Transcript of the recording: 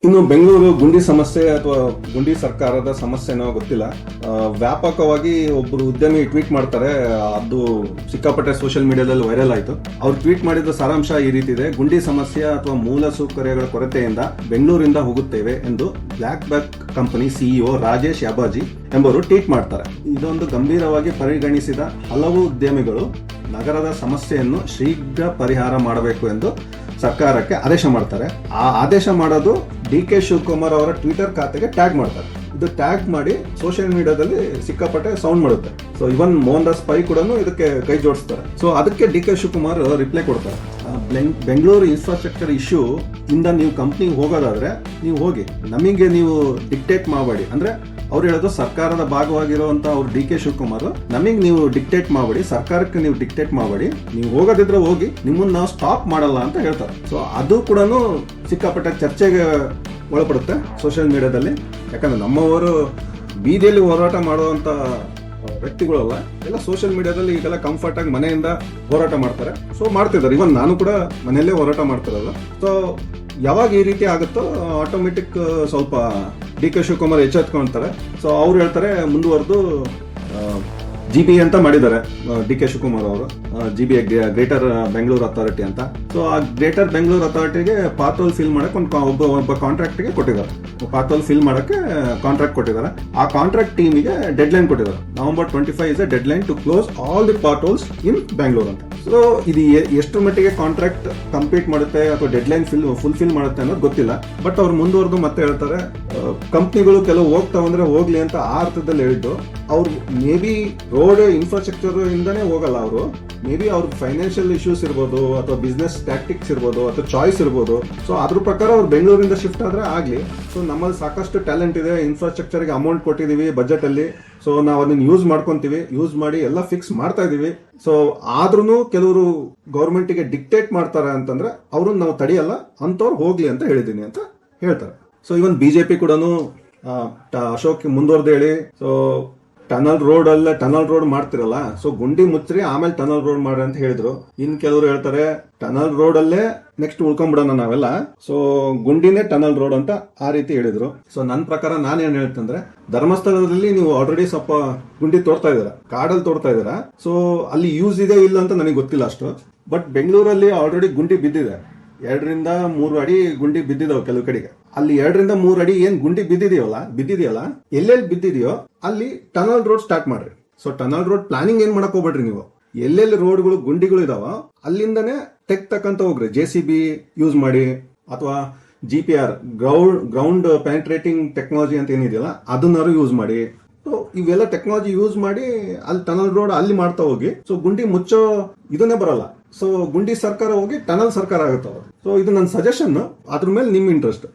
ಇನ್ನು ಬೆಂಗಳೂರು ಗುಂಡಿ ಸಮಸ್ಯೆ ಅಥವಾ ಗುಂಡಿ ಸರ್ಕಾರದ ಸಮಸ್ಯೆನೋ ಗೊತ್ತಿಲ್ಲ. ವ್ಯಾಪಕವಾಗಿ ಒಬ್ಬರು ಉದ್ಯಮಿ ಟ್ವೀಟ್ ಮಾಡ್ತಾರೆ, ಅದು ಸಿಕ್ಕಾಪಟ್ಟೆ ಸೋಷಿಯಲ್ ಮೀಡಿಯಾದಲ್ಲಿ ವೈರಲ್ ಆಯಿತು. ಅವ್ರು ಟ್ವೀಟ್ ಮಾಡಿದ ಸಾರಾಂಶ ಈ ರೀತಿ ಇದೆ: ಗುಂಡಿ ಸಮಸ್ಯೆ ಅಥವಾ ಮೂಲ ಸೌಕರ್ಯಗಳ ಕೊರತೆಯಿಂದ ಬೆಂಗಳೂರಿಂದ ಹೋಗುತ್ತೇವೆ ಎಂದು BlackBuck company CEO Rajesh Yabaji ಎಂಬುವರು ಟ್ವೀಟ್ ಮಾಡ್ತಾರೆ. ಇದೊಂದು ಗಂಭೀರವಾಗಿ ಪರಿಗಣಿಸಿದ ಹಲವು ಉದ್ಯಮಿಗಳು ನಗರದ ಸಮಸ್ಯೆಯನ್ನು ಶೀಘ್ರ ಪರಿಹಾರ ಮಾಡಬೇಕು ಎಂದು ಸರ್ಕಾರಕ್ಕೆ ಆದೇಶ ಮಾಡ್ತಾರೆ. ಆ ಆದೇಶ ಮಾಡೋದು ಡಿ.ಕೆ. ಶಿವಕುಮಾರ್ ಅವರ ಟ್ವಿಟರ್ ಖಾತೆಗೆ ಟ್ಯಾಗ್ ಮಾಡ್ತಾರೆ. ಇದು ಟ್ಯಾಗ್ ಮಾಡಿ ಸೋಷಿಯಲ್ ಮೀಡಿಯಾದಲ್ಲಿ ಸಿಕ್ಕಾಪಟ್ಟೆ ಸೌಂಡ್ ಮಾಡುತ್ತೆ. ಸೊ ಇವನ್ ಮೋಹನ್ ದಾಸ್ ಪೈ ಕೂಡ ಇದಕ್ಕೆ ಕೈ ಜೋಡಿಸ್ತಾರೆ. ಸೊ ಅದಕ್ಕೆ ಡಿ.ಕೆ. ಶಿವಕುಮಾರ್ ರಿಪ್ಲೈ ಕೊಡ್ತಾರೆ: ಬೆಂಗಳೂರು ಇನ್ಫ್ರಾಸ್ಟ್ರಕ್ಚರ್ ಇಶ್ಯೂ ಇಂದ ನೀವು ಕಂಪ್ನಿಗೆ ಹೋಗೋದಾದ್ರೆ ನೀವು ಹೋಗಿ, ನಮಗೆ ನೀವು ಡಿಕ್ಟೇಟ್ ಮಾಡಬೇಡಿ. ಅಂದ್ರೆ ಅವ್ರು ಹೇಳೋದು ಸರ್ಕಾರದ ಭಾಗವಾಗಿರುವಂತ ಅವ್ರು ಡಿ.ಕೆ. ಶಿವಕುಮಾರ್ ನಮಗೆ ನೀವು ಡಿಕ್ಟೇಟ್ ಮಾಡಬೇಡಿ, ಸರ್ಕಾರಕ್ಕೆ ನೀವು ಡಿಕ್ಟೇಟ್ ಮಾಡಬೇಡಿ, ನೀವು ಹೋಗೋದಿದ್ರೆ ಹೋಗಿ, ನಿಮ್ಮನ್ನ ನಾವು ಸ್ಟಾಪ್ ಮಾಡಲ್ಲ ಅಂತ ಹೇಳ್ತಾರೆ. ಸೊ ಅದು ಕೂಡ ಸಿಕ್ಕಾಪಟ್ಟೆ ಚರ್ಚೆಗೆ ಒಳಪಡುತ್ತೆ ಸೋಷಿಯಲ್ ಮೀಡಿಯಾದಲ್ಲಿ. ಯಾಕಂದ್ರೆ ನಮ್ಮವರು ಬೀದಿಯಲ್ಲಿ ಹೋರಾಟ ಮಾಡುವಂತ ವ್ಯಕ್ತಿಗಳಲ್ಲ, ಎಲ್ಲ ಸೋಷಿಯಲ್ ಮೀಡಿಯಾದಲ್ಲಿ ಈಗೆಲ್ಲ ಕಂಫರ್ಟ್ ಆಗಿ ಮನೆಯಿಂದ ಹೋರಾಟ ಮಾಡ್ತಾರೆ. ಸೊ ಮಾಡ್ತಿದ್ದಾರೆ, ಇವನ್ ನಾನು ಕೂಡ ಮನೆಯಲ್ಲೇ ಹೋರಾಟ ಮಾಡ್ತಿರಲ್ಲ. ಸೊ ಯಾವಾಗ ಈ ರೀತಿ ಆಗುತ್ತೋ ಆಟೋಮೆಟಿಕ್ ಸ್ವಲ್ಪ ಡಿ.ಕೆ. ಶಿವಕುಮಾರ್ ಎಚ್ಚೆತ್ಕೊಂತಾರೆ. ಸೊ ಅವ್ರು ಹೇಳ್ತಾರೆ, ಮುಂದುವರೆದು GBA ಅಂತ ಮಾಡಿದ್ದಾರೆ ಡಿ.ಕೆ. ಶಿವಕುಮಾರ್ ಅವರು. GBA ಗ್ರೇಟರ್ ಬೆಂಗಳೂರು ಅಥಾರಿಟಿ ಅಂತ. ಸೊ ಆ ಗ್ರೇಟರ್ ಬೆಂಗಳೂರು ಅಥಾರಿಟಿಗೆ ಪಾತೋಲ್ ಫಿಲ್ ಮಾಡಕ್ಕೆ ಒಬ್ಬ ಕಾಂಟ್ರಾಕ್ಟ್ಗೆ ಕೊಟ್ಟಿದ್ದಾರೆ. ಪಾತೋಲ್ ಫಿಲ್ ಮಾಡಕ್ಕೆ ಕಾಂಟ್ರಾಕ್ಟ್ ಕೊಟ್ಟಿದ್ದಾರೆ. ಆ ಕಾಂಟ್ರಾಕ್ಟ್ ಟೀಮಿಗೆ ಡೆಡ್ ಲೈನ್ ಕೊಟ್ಟಿದ್ದಾರೆ. November 25 is deadline to close all the potholes in Bengaluru ಅಂತ. ಸೊ ಇದು ಎಷ್ಟು ಮಟ್ಟಿಗೆ ಕಾಂಟ್ರಾಕ್ಟ್ ಕಂಪ್ಲೀಟ್ ಮಾಡುತ್ತೆ ಅಥವಾ ಡೆಡ್ ಲೈನ್ ಫುಲ್ಫಿಲ್ ಮಾಡುತ್ತೆ ಅನ್ನೋದು ಗೊತ್ತಿಲ್ಲ. ಬಟ್ ಅವ್ರು ಮುಂದುವರೆದು ಮತ್ತೆ ಹೇಳ್ತಾರೆ, ಕಂಪ್ನಿಗಳು ಕೆಲವು ಹೋಗ್ತಾವಂದ್ರೆ ಹೋಗ್ಲಿ ಅಂತ ಆ ಅರ್ಥದಲ್ಲಿ ಹೇಳಿದ್ದು. ಅವ್ರು ಮೇ ಬಿ ರೋಡ್ ಇನ್ಫ್ರಾಸ್ಟ್ರಕ್ಚರ್ ಇಂದಾನೇ ಹೋಗಲ್ಲ, ಅವರು ಮೇ ಬಿ ಅವ್ರ ಫೈನಾನ್ಷಿಯಲ್ ಇಶ್ಯೂಸ್ ಇರ್ಬೋದು, ಅಥವಾ ಬಿಸ್ನೆಸ್ ಟ್ಯಾಕ್ಟಿಕ್ಸ್ ಇರ್ಬೋದು, ಅಥವಾ ಚಾಯ್ಸ್ ಇರ್ಬೋದು. ಸೊ ಅದ್ರ ಪ್ರಕಾರ ಅವ್ರು ಬೆಂಗಳೂರಿಂದ ಶಿಫ್ಟ್ ಆದ್ರೆ ಆಗ್ಲಿ. ಸೊ ನಮ್ಮಲ್ಲಿ ಸಾಕಷ್ಟು ಟ್ಯಾಲೆಂಟ್ ಇದೆ, ಇನ್ಫ್ರಾಸ್ಟ್ರಕ್ಚರ್ಗೆ ಅಮೌಂಟ್ ಕೊಟ್ಟಿದೀವಿ ಬಜೆಟ್ ಅಲ್ಲಿ. ಸೊ ನಾವು ಅದನ್ನ ಯೂಸ್ ಮಾಡ್ಕೊಂತೀವಿ, ಯೂಸ್ ಮಾಡಿ ಎಲ್ಲ ಫಿಕ್ಸ್ ಮಾಡ್ತಾ ಇದೀವಿ. ಸೊ ಆದ್ರೂ ಕೆಲವರು ಗೌರ್ಮೆಂಟ್ಗೆ ಡಿಕ್ಟೇಟ್ ಮಾಡ್ತಾರೆ ಅಂತಂದ್ರೆ ಅವ್ರನ್ನ ನಾವು ತಡೆಯಲ್ಲ, ಅಂತವ್ರು ಹೋಗ್ಲಿ ಅಂತ ಹೇಳಿದೀನಿ ಅಂತ ಹೇಳ್ತಾರೆ. ಸೊ ಇವನ್ ಬಿಜೆಪಿ ಕೂಡ ಅಶೋಕ್ ಮುಂದುವರೆದು ಹೇಳಿ, ಸೊ ಟನಲ್ ರೋಡ್ ಮಾಡ್ತಿರಲ್ಲ, ಸೊ ಗುಂಡಿ ಮುಚ್ಚ್ರಿ ಆಮೇಲೆ ಟನಲ್ ರೋಡ್ ಮಾಡ್ರಿ ಅಂತ ಹೇಳಿದ್ರು. ಇನ್ ಕೆಲವರು ಹೇಳ್ತಾರೆ, ಟನಲ್ ರೋಡ್ ಅಲ್ಲೇ ನೆಕ್ಸ್ಟ್ ಉಳ್ಕೊಂಡ್ಬಿಡೋಣ ನಾವೆಲ್ಲ, ಸೊ ಗುಂಡಿನೇ ಟನಲ್ ರೋಡ್ ಅಂತ ಆ ರೀತಿ ಹೇಳಿದ್ರು. ಸೊ ನನ್ನ ಪ್ರಕಾರ ನಾನು ಏನ್ ಹೇಳ್ತಂದ್ರೆ, ಧರ್ಮಸ್ಥಳದಲ್ಲಿ ನೀವು ಆಲ್ರೆಡಿ ಸ್ವಲ್ಪ ಗುಂಡಿ ತೋಡ್ತಾ ಇದ್ದೀರಾ, ಕಾಡಲ್ಲಿ ತೋಡ್ತಾ ಇದ್ದೀರಾ. ಸೊ ಅಲ್ಲಿ ಯೂಸ್ ಇದೆ ಇಲ್ಲ ಅಂತ ನನಗೆ ಗೊತ್ತಿಲ್ಲ ಅಷ್ಟು. ಬಟ್ ಬೆಂಗಳೂರಲ್ಲಿ ಆಲ್ರೆಡಿ ಗುಂಡಿ ಬಿದ್ದಿದೆ, 2 ರಿಂದ 3 ಅಡಿ ಗುಂಡಿ ಬಿದ್ದಿದಾವೆ ಕೆಲವು ಕಡೆಗೆ. ಅಲ್ಲಿ 2 ರಿಂದ 3 ಅಡಿ ಏನ್ ಗುಂಡಿ ಬಿದ್ದಿದೆಯಲ್ಲ, ಎಲ್ಲೆಲ್ಲಿ ಬಿದ್ದಿದೆಯೋ ಅಲ್ಲಿ ಟನಲ್ ರೋಡ್ ಸ್ಟಾರ್ಟ್ ಮಾಡ್ರಿ. ಸೊ ಟನಲ್ ರೋಡ್ ಪ್ಲಾನಿಂಗ್ ಏನ್ ಮಾಡಕ್ ಹೋಗ್ಬೇಡ್ರಿ ನೀವು. ಎಲ್ಲೆಲ್ಲಿ ರೋಡ್ಗಳು ಗುಂಡಿಗಳು ಇದಾವ ಅಲ್ಲಿಂದನೇ ತೆಗ್ತಕ್ಕಂತ ಹೋಗ್ರಿ. JCB ಯೂಸ್ ಮಾಡಿ, ಅಥವಾ GPR ಗ್ರೌಂಡ್ ಪೆನೆಟ್ರೇಟಿಂಗ್ ಟೆಕ್ನಾಲಜಿ ಅಂತ ಏನಿದೆಯಲ್ಲ ಅದನ್ನಾರು ಯೂಸ್ ಮಾಡಿ. ಸೊ ಇವೆಲ್ಲ ಟೆಕ್ನಾಲಜಿ ಯೂಸ್ ಮಾಡಿ ಅಲ್ಲಿ ಟನಲ್ ರೋಡ್ ಅಲ್ಲಿ ಮಾಡ್ತಾ ಹೋಗಿ. ಸೊ ಗುಂಡಿ ಮುಚ್ಚೋ ಇದನ್ನೇ ಬರಲ್ಲ. ಸೊ ಗುಂಡಿ ಸರ್ಕಾರ ಹೋಗಿ ಟನಲ್ ಸರ್ಕಾರ ಆಗುತ್ತವ. ಸೊ ಇದು ನನ್ನ ಸಜೆಷನ್, ಅದ್ರ ಮೇಲೆ ನಿಮ್ ಇಂಟ್ರೆಸ್ಟ್.